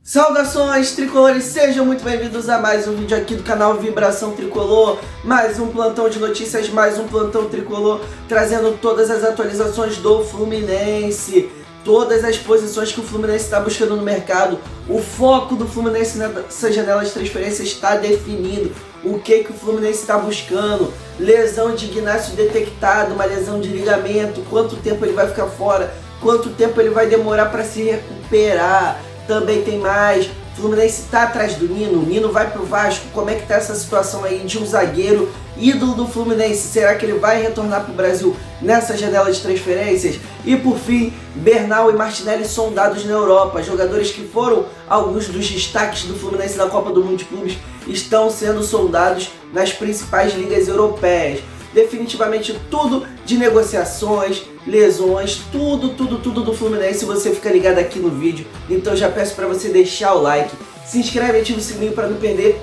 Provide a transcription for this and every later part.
Saudações tricolores, sejam muito bem-vindos a mais um vídeo aqui do canal Vibração Tricolor. Mais um plantão de notícias, mais um plantão tricolor, trazendo todas as atualizações do Fluminense, todas as posições que o Fluminense está buscando no mercado. O foco do Fluminense nessa janela de transferência está definido. O que o Fluminense está buscando? Lesão de Ignacio detectada, uma lesão de ligamento, quanto tempo ele vai ficar fora, quanto tempo ele vai demorar para se recuperar. Também tem mais, o Fluminense está atrás do Nino, o Nino vai pro Vasco. Como é que tá essa situação aí de um zagueiro ídolo do Fluminense? Será que ele vai retornar pro Brasil nessa janela de transferências? E por fim, Bernal e Martinelli sondados na Europa. Jogadores que foram alguns dos destaques do Fluminense na Copa do Mundo de Clubes estão sendo sondados nas principais ligas europeias. Definitivamente tudo de negociações, lesões, tudo do Fluminense. Você fica ligado aqui no vídeo, então já peço para você deixar o like, se inscreve e ativa o sininho para não perder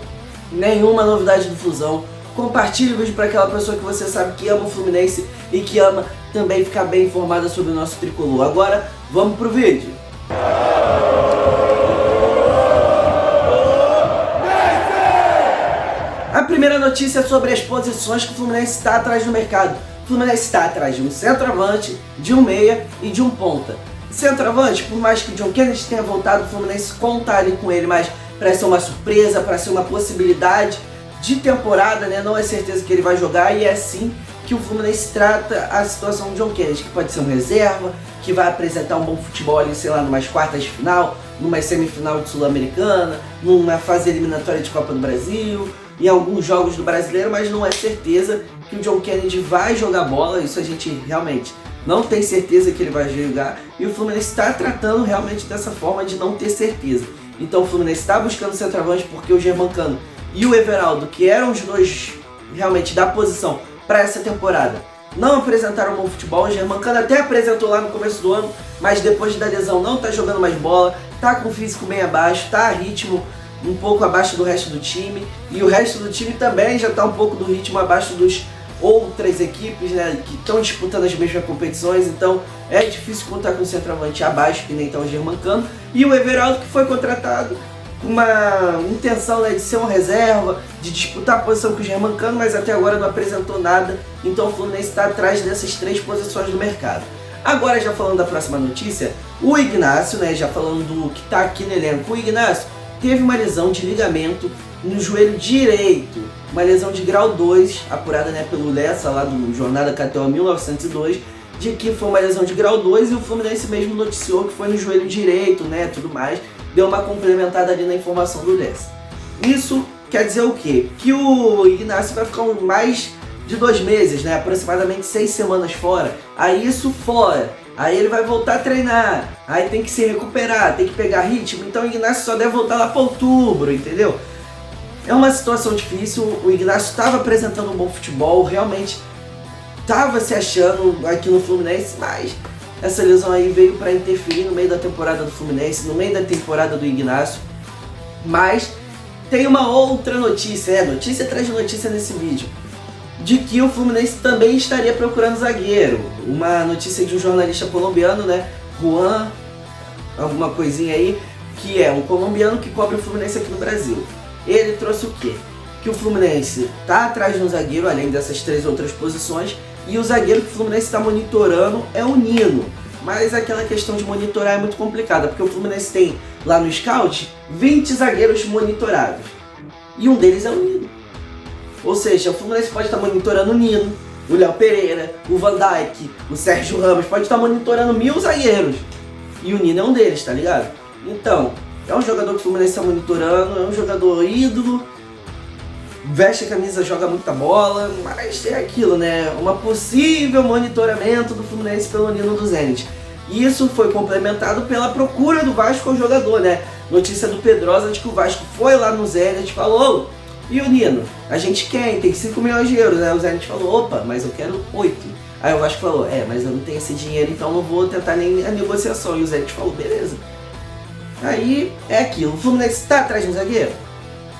nenhuma novidade do Flusão. Compartilhe o vídeo para aquela pessoa que você sabe que ama o Fluminense e que ama também ficar bem informada sobre o nosso tricolor. Agora vamos pro vídeo. A primeira notícia é sobre as posições que o Fluminense está atrás no mercado. O Fluminense está atrás de um centroavante, de um meia e de um ponta. Centroavante, por mais que o John Kennedy tenha voltado, o Fluminense conta ali com ele, mas para ser uma surpresa, para ser uma possibilidade de temporada, né? Não é certeza que ele vai jogar, e é assim que o Fluminense trata a situação do John Kennedy, que pode ser um reserva, que vai apresentar um bom futebol ali, sei lá, numas quartas de final, numa semifinal de Sul-Americana, numa fase eliminatória de Copa do Brasil, em alguns jogos do Brasileiro, mas não é certeza que o John Kennedy vai jogar bola. Isso a gente realmente não tem certeza que ele vai jogar, e o Fluminense está tratando realmente dessa forma de não ter certeza. Então o Fluminense está buscando centroavante porque o Germancano e o Everaldo, que eram os dois realmente da posição para essa temporada, não apresentaram um bom futebol. O Germancano até apresentou lá no começo do ano, mas depois da lesão não está jogando mais bola, está com o físico bem abaixo, está a ritmo um pouco abaixo do resto do time, e o resto do time também já está um pouco do ritmo abaixo dos outras equipes, né, que estão disputando as mesmas competições. Então é difícil contar com o centroavante abaixo, que nem está o Germancano, e o Everaldo, que foi contratado com uma intenção, né, de ser uma reserva, de disputar a posição com o Germancano, mas até agora não apresentou nada. Então o Fluminense está atrás dessas três posições do mercado. Agora, já falando da próxima notícia, o Ignacio, né, já falando do que está aqui no elenco, o Ignacio teve uma lesão de ligamento no joelho direito, uma lesão de grau 2, apurada, né, pelo Lessa, lá do Jornada KTO 1902, de que foi uma lesão de grau 2, e o Fluminense mesmo noticiou que foi no joelho direito, né, tudo mais, deu uma complementada ali na informação do Lessa. Isso quer dizer o quê? Que o Ignacio vai ficar mais de 2 meses, né, aproximadamente 6 semanas fora. Aí isso fora, aí ele vai voltar a treinar, aí tem que se recuperar, tem que pegar ritmo. Então o Ignacio só deve voltar lá para outubro, entendeu? É uma situação difícil. O Ignacio estava apresentando um bom futebol, realmente estava se achando aqui no Fluminense, mas essa lesão aí veio para interferir no meio da temporada do Fluminense, no meio da temporada do Ignacio. Mas tem uma outra notícia, notícia atrás de notícia nesse vídeo, de que o Fluminense também estaria procurando zagueiro. Uma notícia de um jornalista colombiano, né, Juan, alguma coisinha aí, que é um colombiano que cobre o Fluminense aqui no Brasil. Ele trouxe o quê? Que o Fluminense está atrás de um zagueiro, além dessas 3 outras posições, e o zagueiro que o Fluminense está monitorando é o Nino. Mas aquela questão de monitorar é muito complicada, porque o Fluminense tem lá no Scout 20 zagueiros monitorados, e um deles é o Nino. Ou seja, o Fluminense pode estar monitorando o Nino, o Léo Pereira, o Van Dijk, o Sérgio Ramos, pode estar monitorando 1000 zagueiros, e o Nino é um deles, tá ligado? Então, é um jogador que o Fluminense está monitorando, é um jogador ídolo, veste a camisa, joga muita bola, mas é aquilo, né? Uma possível monitoramento do Fluminense pelo Nino do Zenit. E isso foi complementado pela procura do Vasco ao jogador, né? Notícia do Pedrosa de que o Vasco foi lá no Zenit e falou: e o Nino, a gente quer, tem 5 milhões de euros. Aí o Zenit falou: opa, mas eu quero 8. Aí o Vasco falou: mas eu não tenho esse dinheiro, então não vou tentar nem a negociação. E o Zenit falou: beleza. Aí é aquilo, o Fluminense está atrás de um zagueiro?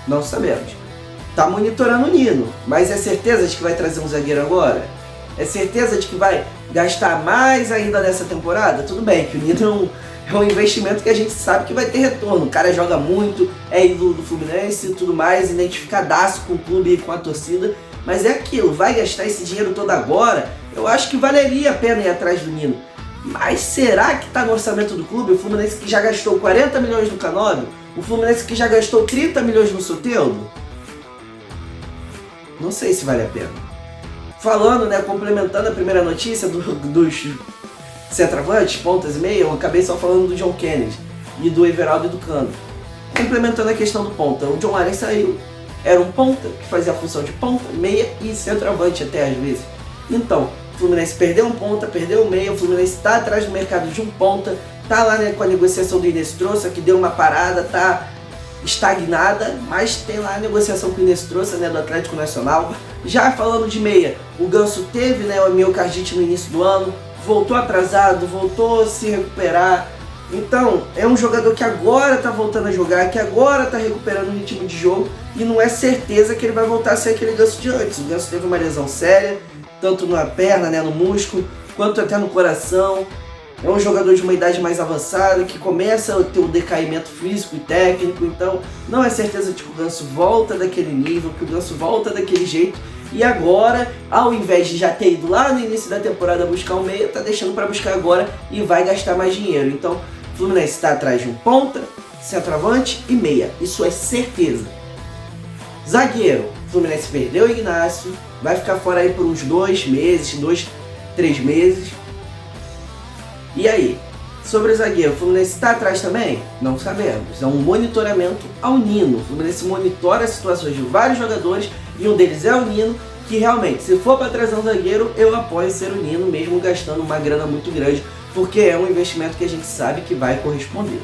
Não sabemos. Está monitorando o Nino, mas é certeza de que vai trazer um zagueiro agora? É certeza de que vai gastar mais ainda nessa temporada? Tudo bem que o Nino é um investimento que a gente sabe que vai ter retorno. O cara joga muito, é ídolo do Fluminense e tudo mais, identificadaço com o clube e com a torcida. Mas é aquilo, vai gastar esse dinheiro todo agora? Eu acho que valeria a pena ir atrás do Nino. Mas será que está no orçamento do clube? O Fluminense que já gastou 40 milhões no Canóbio? O Fluminense que já gastou 30 milhões no Soteldo? Não sei se vale a pena. Falando, né, complementando a primeira notícia dos centroavantes, pontas e meia, eu acabei só falando do John Kennedy e do Everaldo e do Cano. Complementando a questão do ponta, o John Allen saiu, era um ponta que fazia a função de ponta, meia e centroavante até às vezes. Então, o Fluminense perdeu um ponta, perdeu um meia, o Fluminense está atrás do mercado de um ponta, tá lá, né, com a negociação do Inestrosa, que deu uma parada, tá estagnada, mas tem lá a negociação com o Inestrosa, né, do Atlético Nacional. Já falando de meia, o Ganso teve, né, o miocardite no início do ano, voltou atrasado, voltou a se recuperar. Então, é um jogador que agora tá voltando a jogar, que agora tá recuperando o ritmo de jogo e não é certeza que ele vai voltar a ser aquele Ganso de antes. O Ganso teve uma lesão séria, tanto na perna, né, no músculo, quanto até no coração. É um jogador de uma idade mais avançada, que começa a ter um decaimento físico e técnico, então não é certeza de que o Ganso volta daquele nível, que o Ganso volta daquele jeito. E agora, ao invés de já ter ido lá no início da temporada buscar um meia, tá deixando para buscar agora e vai gastar mais dinheiro. Então, o Fluminense está atrás de um ponta, centroavante e meia. Isso é certeza. Zagueiro, o Fluminense perdeu o Ignacio, vai ficar fora aí por uns 2 meses, 3 meses. E aí? Sobre o zagueiro, o Fluminense está atrás também? Não sabemos. É um monitoramento ao Nino. O Fluminense monitora as situações de vários jogadores e um deles é o Nino, que realmente, se for para trazer um zagueiro, eu apoio ser o Nino, mesmo gastando uma grana muito grande, porque é um investimento que a gente sabe que vai corresponder.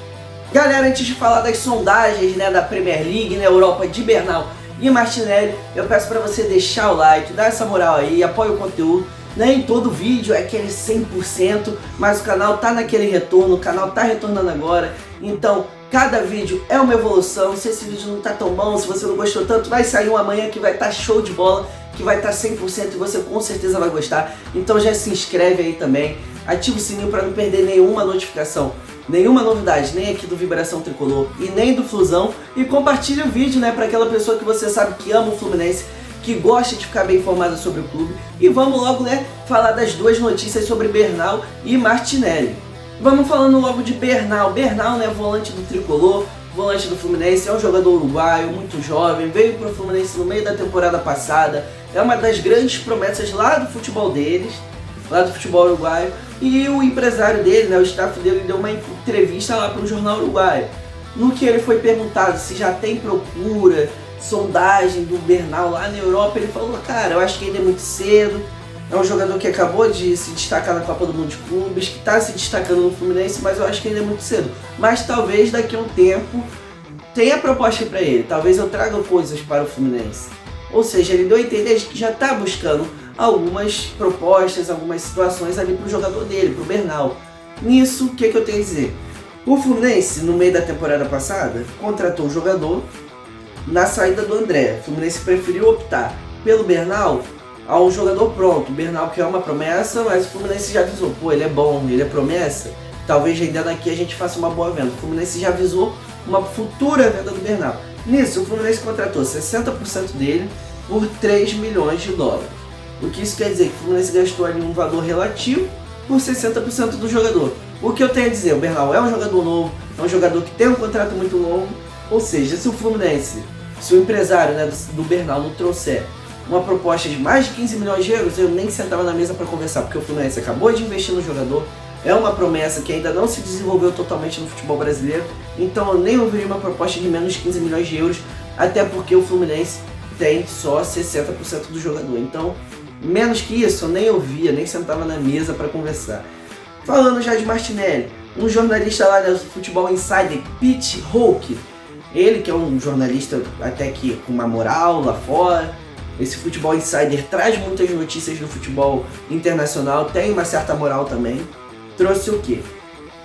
Galera, antes de falar das sondagens, né, da Premier League na Europa de Bernal e Martinelli, eu peço para você deixar o like, dar essa moral aí, apoie o conteúdo. Nem todo vídeo é aquele 100%, mas o canal tá naquele retorno, o canal tá retornando agora, então cada vídeo é uma evolução. Se esse vídeo não tá tão bom, se você não gostou tanto, vai sair um amanhã que vai estar show de bola, que vai estar 100% e você com certeza vai gostar. Então já se inscreve aí também, ativa o sininho para não perder nenhuma notificação, nenhuma novidade, nem aqui do Vibração Tricolor e nem do Flusão, e compartilha o vídeo, né, para aquela pessoa que você sabe que ama o Fluminense, que gosta de ficar bem informada sobre o clube. E vamos logo, né, falar das duas notícias sobre Bernal e Martinelli. Vamos falando logo de Bernal. Bernal, né, volante do Tricolor, volante do Fluminense, é um jogador uruguaio, muito jovem, veio para o Fluminense no meio da temporada passada, é uma das grandes promessas lá do futebol deles, lá do futebol uruguaio, e o empresário dele, né, o staff dele, deu uma entrevista lá para um jornal uruguaio, no que ele foi perguntado se já tem procura, sondagem do Bernal lá na Europa. Ele falou, cara, eu acho que ainda é muito cedo, é um jogador que acabou de se destacar na Copa do Mundo de Clubes, que está se destacando no Fluminense, mas eu acho que ainda é muito cedo. Mas talvez daqui a um tempo tenha proposta para ele, talvez eu traga coisas para o Fluminense. Ou seja, ele deu a entender de que já está buscando algumas propostas, algumas situações ali para o jogador dele, para o Bernal. Nisso, o que eu tenho a dizer? O Fluminense, no meio da temporada passada, contratou um jogador. Na saída do André, o Fluminense preferiu optar pelo Bernal a um jogador pronto. O Bernal que é uma promessa, mas o Fluminense já avisou, pô, ele é bom, ele é promessa, talvez vendendo aqui a gente faça uma boa venda. O Fluminense já avisou uma futura venda do Bernal. Nisso, o Fluminense contratou 60% dele por 3 milhões de dólares. O que isso quer dizer? Que o Fluminense gastou ali um valor relativo por 60% do jogador. O que eu tenho a dizer? O Bernal é um jogador novo, é um jogador que tem um contrato muito longo, ou seja, se o Fluminense, se o empresário, né, do Bernal não trouxer uma proposta de mais de 15 milhões de euros, eu nem sentava na mesa para conversar, porque o Fluminense acabou de investir no jogador, é uma promessa que ainda não se desenvolveu totalmente no futebol brasileiro, então eu nem ouviria uma proposta de menos de 15 milhões de euros, até porque o Fluminense tem só 60% do jogador, então menos que isso eu nem ouvia, nem sentava na mesa para conversar. Falando já de Martinelli, um jornalista lá do Futebol Insider, Pete Hoke, ele que é um jornalista até que com uma moral lá fora, esse Futebol Insider traz muitas notícias do futebol internacional, tem uma certa moral também, trouxe o quê?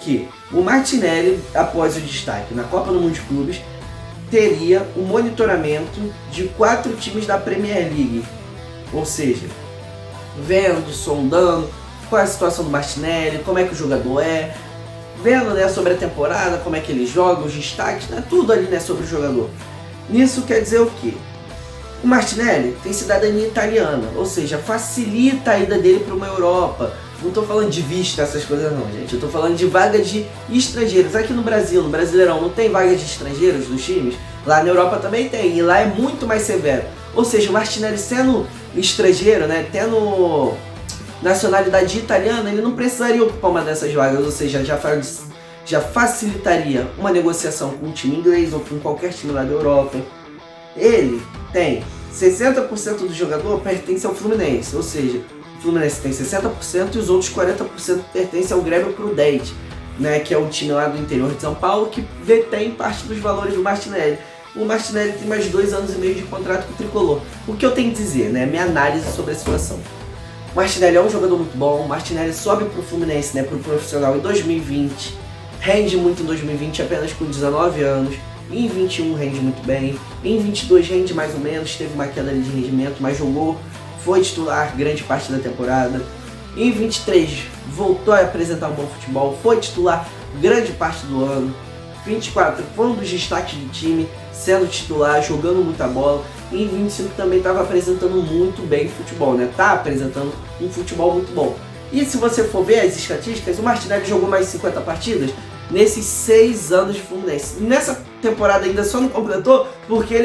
Que o Martinelli, após o destaque na Copa do Mundo de Clubes, teria o monitoramento de 4 times da Premier League, ou seja, vendo, sondando qual é a situação do Martinelli, como é que o jogador é, vendo, né, sobre a temporada, como é que ele joga, os destaques, né, tudo ali, né, sobre o jogador. Nisso quer dizer o quê? O Martinelli tem cidadania italiana, ou seja, facilita a ida dele para uma Europa. Não estou falando de vista, essas coisas não, gente. Eu estou falando de vaga de estrangeiros. Aqui no Brasil, no Brasileirão, não tem vaga de estrangeiros dos times? Lá na Europa também tem, e lá é muito mais severo. Ou seja, o Martinelli sendo estrangeiro, né, tendo nacionalidade italiana, ele não precisaria ocupar uma dessas vagas, ou seja, já facilitaria uma negociação com um time inglês ou com qualquer time lá da Europa. Ele tem 60% do jogador pertence ao Fluminense, ou seja, o Fluminense tem 60% e os outros 40% pertencem ao Grêmio Prudente, né, que é o time lá do interior de São Paulo que detém parte dos valores do Martinelli. O Martinelli tem mais 2 anos e meio de contrato com o Tricolor. O que eu tenho que dizer, né, minha análise sobre a situação. O Martinelli é um jogador muito bom, o Martinelli sobe pro Fluminense, né, pro profissional em 2020, rende muito em 2020 apenas com 19 anos, em 21 rende muito bem, em 22 rende mais ou menos, teve uma queda de rendimento, mas jogou, foi titular grande parte da temporada. Em 23 voltou a apresentar um bom futebol, foi titular grande parte do ano. 24 foi um dos destaques do time, sendo titular, jogando muita bola. E em 25 também estava apresentando muito bem futebol, né? Tá apresentando um futebol muito bom. E se você for ver as estatísticas, o Martinelli jogou mais de 50 partidas nesses 6 anos de Fluminense. Nessa temporada ainda só não completou, porque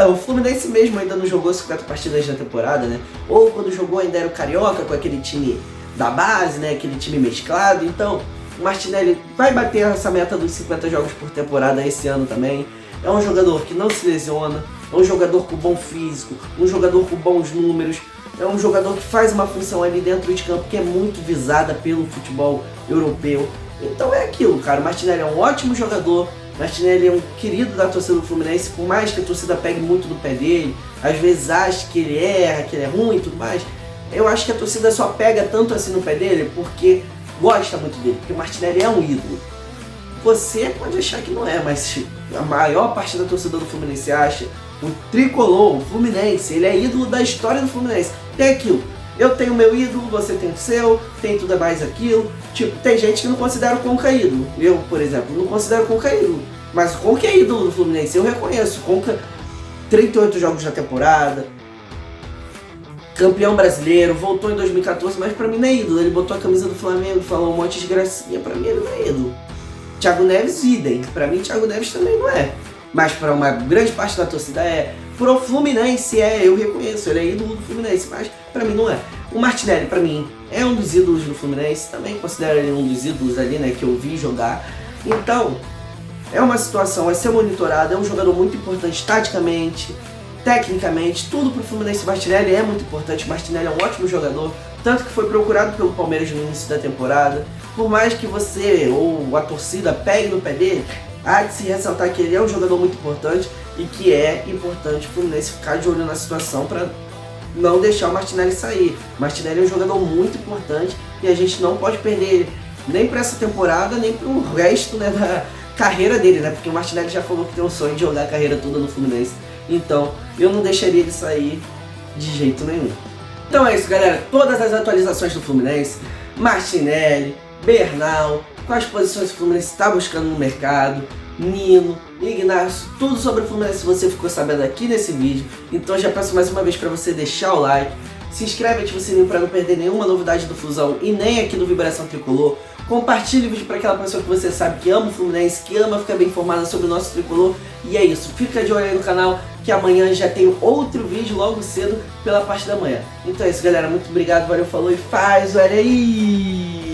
o Fluminense mesmo ainda não jogou 50 partidas na temporada, né? Ou quando jogou ainda era o Carioca, com aquele time da base, né? Aquele time mesclado. Então, o Martinelli vai bater essa meta dos 50 jogos por temporada esse ano também. É um jogador que não se lesiona, é um jogador com bom físico, um jogador com bons números, é um jogador que faz uma função ali dentro de campo que é muito visada pelo futebol europeu. Então é aquilo, cara, o Martinelli é um ótimo jogador, o Martinelli é um querido da torcida do Fluminense, por mais que a torcida pegue muito no pé dele, às vezes acha que ele erra, que ele é ruim e tudo mais, eu acho que a torcida só pega tanto assim no pé dele porque gosta muito dele, porque o Martinelli é um ídolo. Você pode achar que não é, mas a maior parte da torcida do Fluminense acha. O Tricolor, o Fluminense, ele é ídolo da história do Fluminense. Tem aquilo, eu tenho meu ídolo, você tem o seu, tem tudo mais aquilo. Tipo, tem gente que não considera o Conca ídolo. Eu, por exemplo, não considero o Conca ídolo. Mas o Conca é ídolo do Fluminense, eu reconheço. O Conca, 38 jogos na temporada, campeão brasileiro, voltou em 2014, mas pra mim não é ídolo. Ele botou a camisa do Flamengo, falou um monte de gracinha, pra mim ele não é ídolo. Thiago Neves, idem. Pra mim, Thiago Neves também não é. Mas para uma grande parte da torcida é. Pro Fluminense eu reconheço, ele é ídolo do Fluminense, mas pra mim não é. O Martinelli, pra mim, é um dos ídolos do Fluminense, também considero ele um dos ídolos ali, né, que eu vi jogar. Então, é uma situação a ser monitorada, é um jogador muito importante taticamente, tecnicamente, tudo pro Fluminense. Martinelli é muito importante, Martinelli é um ótimo jogador, tanto que foi procurado pelo Palmeiras no início da temporada. Por mais que você ou a torcida pegue no pé dele, há de se ressaltar que ele é um jogador muito importante e que é importante o Fluminense ficar de olho na situação para não deixar o Martinelli sair. O Martinelli é um jogador muito importante e a gente não pode perder ele nem para essa temporada, nem para o resto, né, da carreira dele, né? Porque o Martinelli já falou que tem um sonho de jogar a carreira toda no Fluminense. Então, eu não deixaria ele sair de jeito nenhum. Então é isso, galera. Todas as atualizações do Fluminense, Martinelli, Bernal, quais posições o Fluminense está buscando no mercado, Nino, Ignacio, tudo sobre o Fluminense você ficou sabendo aqui nesse vídeo. Então já peço mais uma vez para você deixar o like, se inscreve e ativa o sininho para não perder nenhuma novidade do Flusão e nem aqui do Vibração Tricolor. Compartilhe o vídeo para aquela pessoa que você sabe que ama o Fluminense, que ama ficar bem informada sobre o nosso Tricolor. E é isso, fica de olho aí no canal que amanhã já tem outro vídeo logo cedo pela parte da manhã. Então é isso, galera, muito obrigado, valeu, falou e faz, olha aí!